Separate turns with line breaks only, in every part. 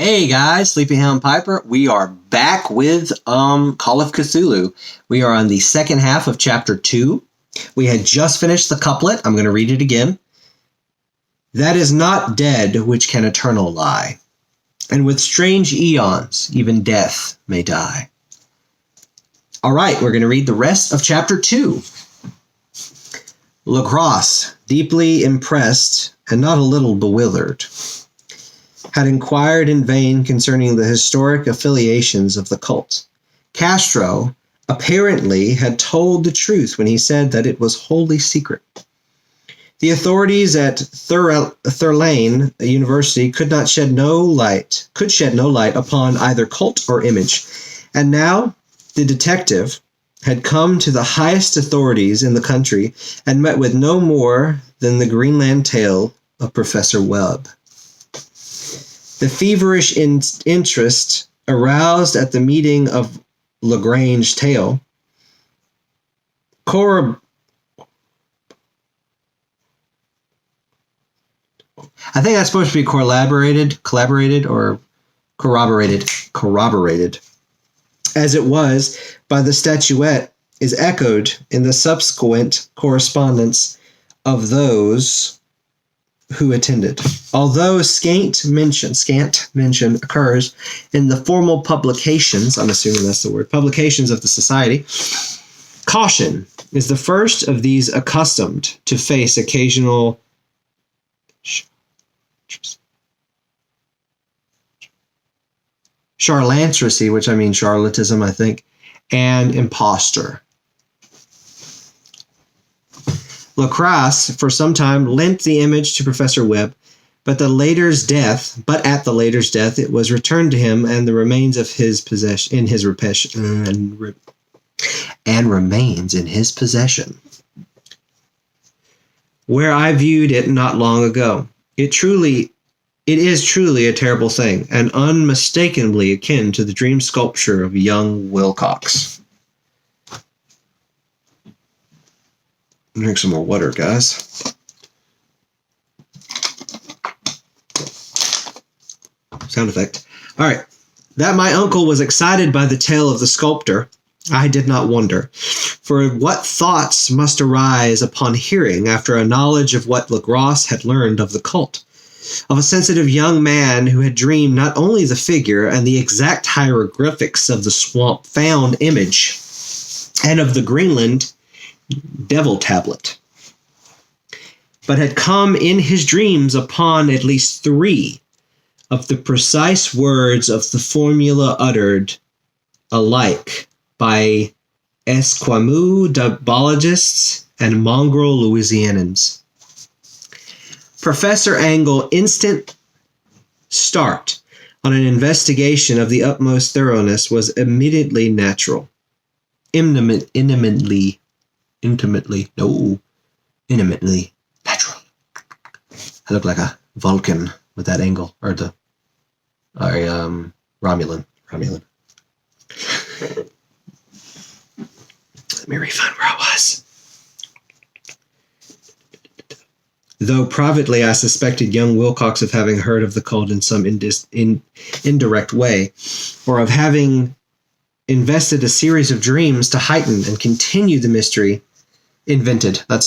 Hey guys, Sleepyhound Piper. We are back with Call of Cthulhu. We are on the second half of chapter 2. We had just finished the couplet. I'm going to read it again. That is not dead which can eternal lie, and with strange eons even death may die. All right, we're going to read the rest of chapter 2. Lagresse, deeply impressed and not a little bewildered, had inquired in vain concerning the historic affiliations of the cult. Castro apparently had told the truth when he said that it was wholly secret. The authorities at Thurlane University could shed no light upon either cult or image. And now the detective had come to the highest authorities in the country and met with no more than the Greenland tale of Professor Webb. The feverish interest aroused at the meeting of Lagrange's tale I think that's supposed to be collaborated or corroborated, as it was by the statuette, is echoed in the subsequent correspondence of those who attended. Although scant mention occurs in the formal publications, I'm assuming that's the word, publications of the society, caution is the first of these accustomed to face occasional charlatanry, which I mean charlatanism, I think, and impostor. Lagresse, for some time, lent the image to Professor Webb, but at the later's death, it was returned to him, and the remains of his possession remains in his possession, where I viewed it not long ago. It is truly a terrible thing, and unmistakably akin to the dream sculpture of young Wilcox. Drink some more water, guys. Sound effect. All right. That my uncle was excited by the tale of the sculptor, I did not wonder. For what thoughts must arise upon hearing, after a knowledge of what Lagresse had learned of the cult, of a sensitive young man who had dreamed not only the figure and the exact hieroglyphics of the swamp-found image, and of the Greenland devil tablet, but had come in his dreams upon at least 3 of the precise words of the formula uttered alike by Esquimaux biologists and mongrel Louisianans. Professor Angle instant start on an investigation of the utmost thoroughness was immediately natural. Intimately natural. I look like a Vulcan with that angle, or Romulan. Let me refine where I was. Though privately I suspected young Wilcox of having heard of the cult in some indirect way, or of having invested a series of dreams to heighten and continue the mystery. Invented. A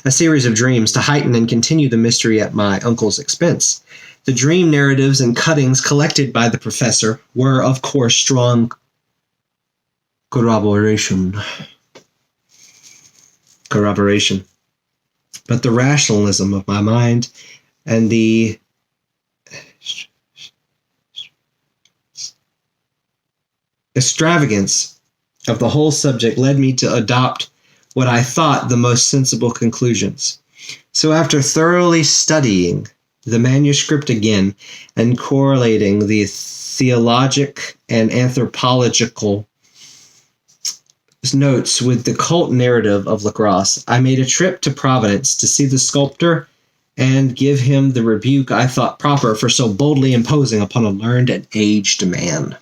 series of dreams to heighten and continue the mystery at my uncle's expense. The dream narratives and cuttings collected by the professor were, of course, strong corroboration. But the rationalism of my mind and the extravagance of the whole subject led me to adopt what I thought the most sensible conclusions. So after thoroughly studying the manuscript again and correlating the theologic and anthropological notes with the cult narrative of Lagresse, I made a trip to Providence to see the sculptor and give him the rebuke I thought proper for so boldly imposing upon a learned and aged man.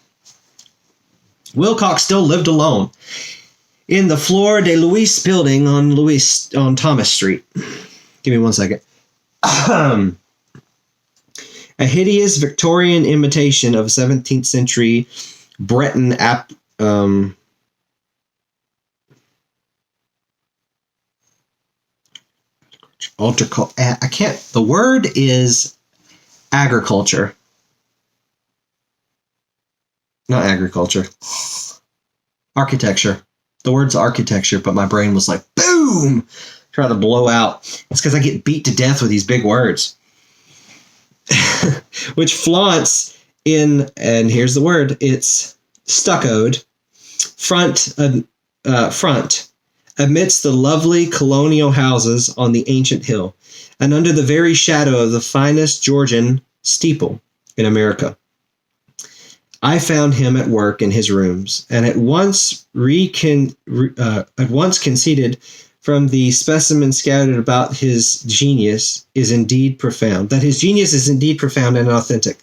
Wilcox still lived alone in the Fleur de Louis building on Thomas Street. Give me 1 second. a hideous Victorian imitation of 17th century Breton I can't. The word is agriculture. Not agriculture. Architecture. The word's architecture, but my brain was like, boom! Try to blow out. It's because I get beat to death with these big words. Which flaunts in, and here's the word, it's stuccoed, front, amidst the lovely colonial houses on the ancient hill, and under the very shadow of the finest Georgian steeple in America. I found him at work in his rooms, and at once conceded from the specimen scattered about his genius is indeed profound. That his genius is indeed profound and authentic.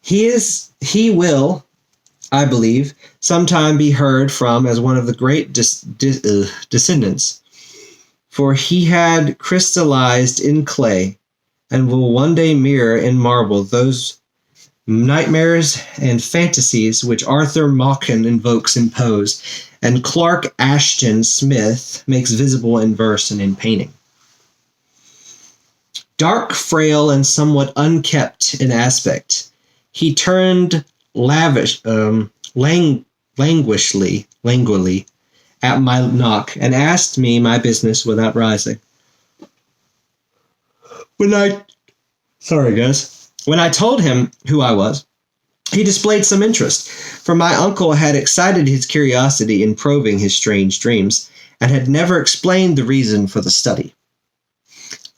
He will, I believe, sometime be heard from as one of the great descendants, for he had crystallized in clay, and will one day mirror in marble those nightmares and fantasies which Arthur Machen invokes in prose, and Clark Ashton Smith makes visible in verse and in painting. Dark, frail, and somewhat unkept in aspect, he turned languidly at my knock, and asked me my business without rising. When I told him who I was, he displayed some interest, for my uncle had excited his curiosity in probing his strange dreams, and had never explained the reason for the study.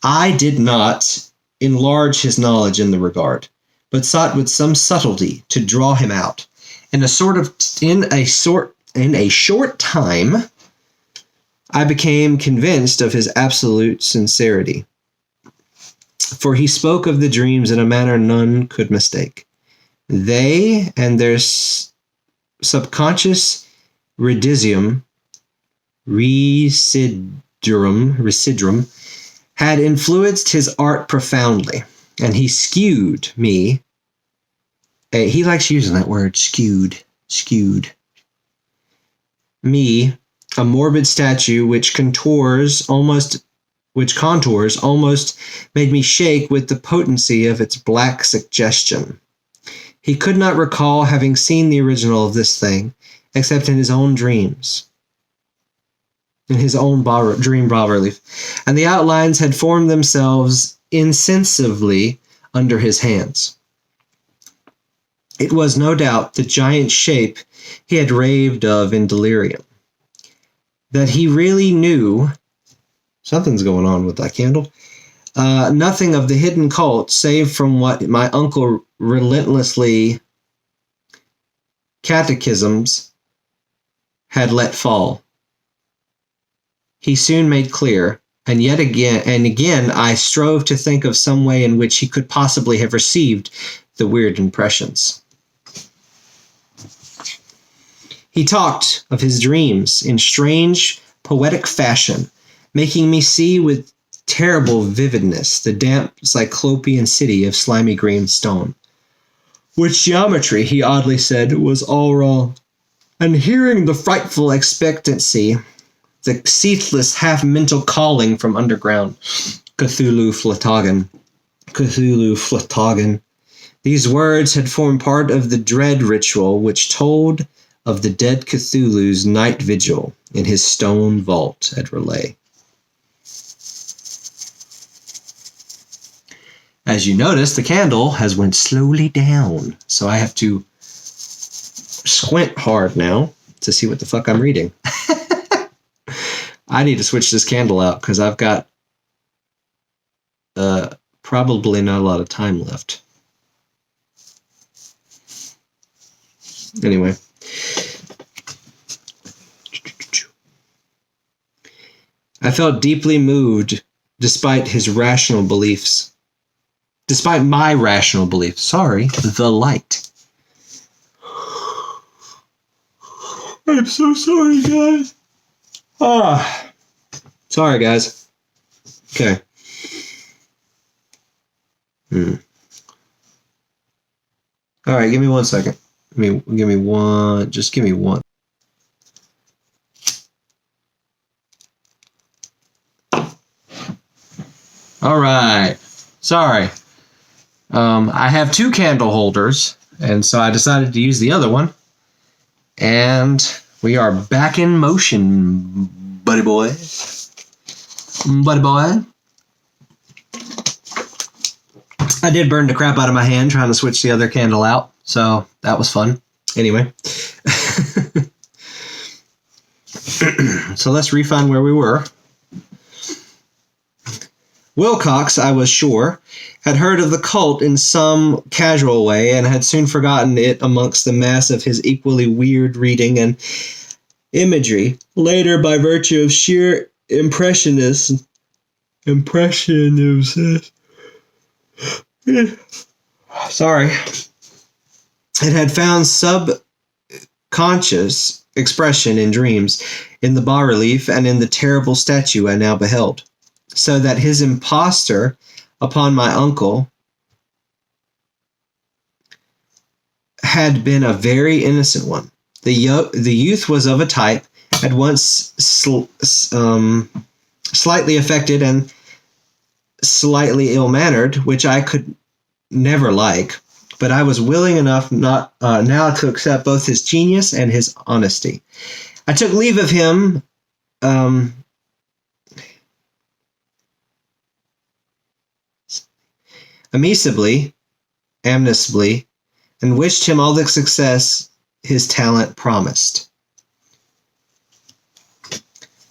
I did not enlarge his knowledge in the regard, but sought with some subtlety to draw him out. In a short time, I became convinced of his absolute sincerity, for he spoke of the dreams in a manner none could mistake. They and their subconscious residuum had influenced his art profoundly, and he skewed me. He likes using that word, skewed. Me, a morbid statue which contours almost made me shake with the potency of its black suggestion. He could not recall having seen the original of this thing, except in his own dreams, in his own dream bas-relief, and the outlines had formed themselves insensibly under his hands. It was no doubt the giant shape he had raved of in delirium. That he really knew, something's going on with that candle, nothing of the hidden cult, save from what my uncle relentlessly catechisms had let fall. He soon made clear, and yet again I strove to think of some way in which he could possibly have received the weird impressions. He talked of his dreams in strange, poetic fashion, making me see with terrible vividness the damp cyclopean city of slimy green stone, which geometry, he oddly said, was all wrong. And hearing the frightful expectancy, the ceaseless half-mental calling from underground, Cthulhu Flatagan. These words had formed part of the dread ritual which told of the dead Cthulhu's night vigil in his stone vault at Relay. As you notice, the candle has went slowly down, so I have to squint hard now to see what the fuck I'm reading. I need to switch this candle out because I've got probably not a lot of time left. Anyway. I felt deeply moved despite my rational beliefs. The light. I'm so sorry, guys. Sorry, guys. Okay. All right, give me 1 second. Give me one. Just give me one. All right. Sorry. I have 2 candle holders, and so I decided to use the other one. And we are back in motion, buddy boy. Buddy boy. I did burn the crap out of my hand trying to switch the other candle out, so that was fun. Anyway. So let's refine where we were. Wilcox, I was sure, had heard of the cult in some casual way and had soon forgotten it amongst the mass of his equally weird reading and imagery. Later, by virtue of sheer impressionism, sorry, it had found subconscious expression in dreams, in the bas-relief, and in the terrible statue I now beheld. So that his imposture upon my uncle had been a very innocent one. The youth was of a type at once slightly affected and slightly ill-mannered, which I could never like, but I was willing enough now to accept both his genius and his honesty. I took leave of him amicably, and wished him all the success his talent promised.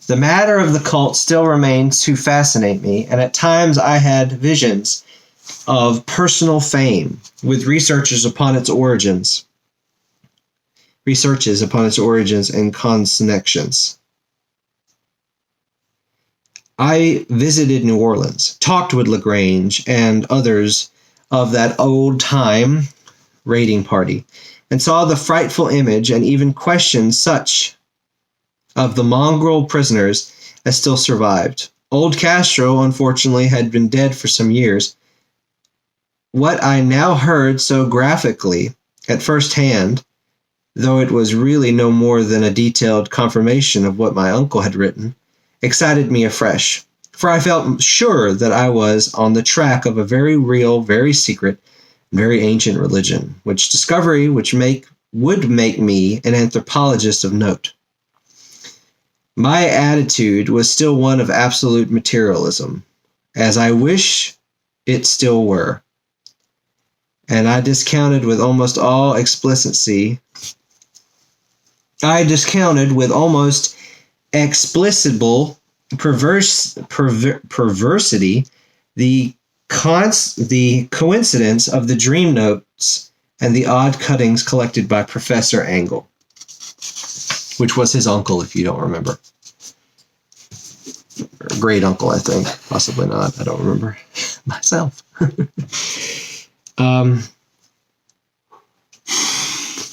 The matter of the cult still remained to fascinate me, and at times I had visions of personal fame with researches upon its origins and connections. I visited New Orleans, talked with Lagrange and others of that old-time raiding party, and saw the frightful image and even questioned such of the mongrel prisoners as still survived. Old Castro, unfortunately, had been dead for some years. What I now heard so graphically at first hand, though it was really no more than a detailed confirmation of what my uncle had written, excited me afresh, for I felt sure that I was on the track of a very real, very secret, very ancient religion, which discovery would make me an anthropologist of note. My attitude was still one of absolute materialism, as I wish it still were, and I discounted with almost explicable perversity the coincidence of the dream notes and the odd cuttings collected by Professor Angle, which was his uncle, if you don't remember. Or great uncle, I think. Possibly not. I don't remember myself.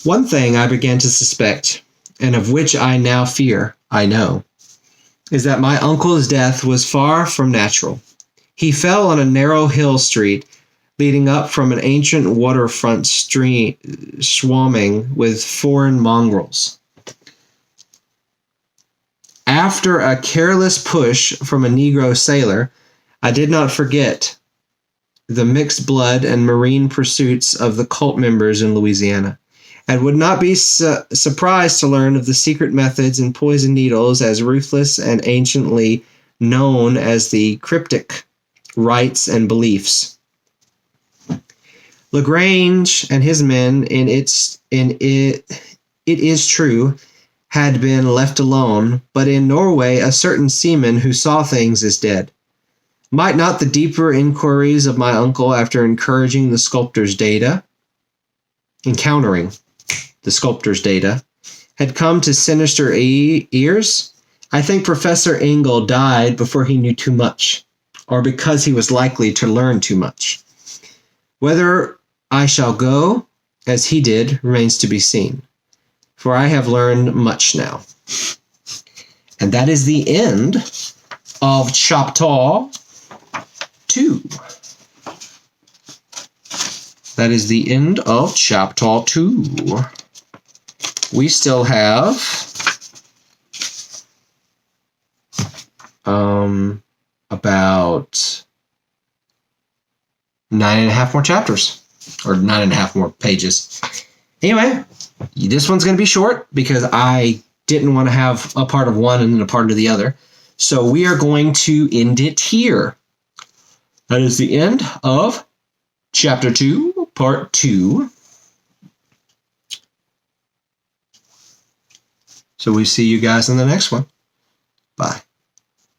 One thing I began to suspect, and of which I now fear I know, is that my uncle's death was far from natural. He fell on a narrow hill street leading up from an ancient waterfront stream swarming with foreign mongrels. After a careless push from a Negro sailor, I did not forget the mixed blood and marine pursuits of the cult members in Louisiana, and would not be surprised to learn of the secret methods and poison needles as ruthless and anciently known as the cryptic rites and beliefs. Lagrange and his men, it is true, had been left alone, but in Norway a certain seaman who saw things is dead. Might not the deeper inquiries of my uncle after encountering the sculptor's data, had come to sinister ears? I think Professor Engel died before he knew too much, or because he was likely to learn too much. Whether I shall go, as he did, remains to be seen, for I have learned much now. And that is the end of Chapter 2. that is the end of chapter 2. We still have about 9.5 more chapters, or 9.5 more pages. Anyway, this one's going to be short because I didn't want to have a part of one and then a part of the other. So we are going to end it here. That is the end of chapter 2, part 2. So we see you guys in the next one. Bye.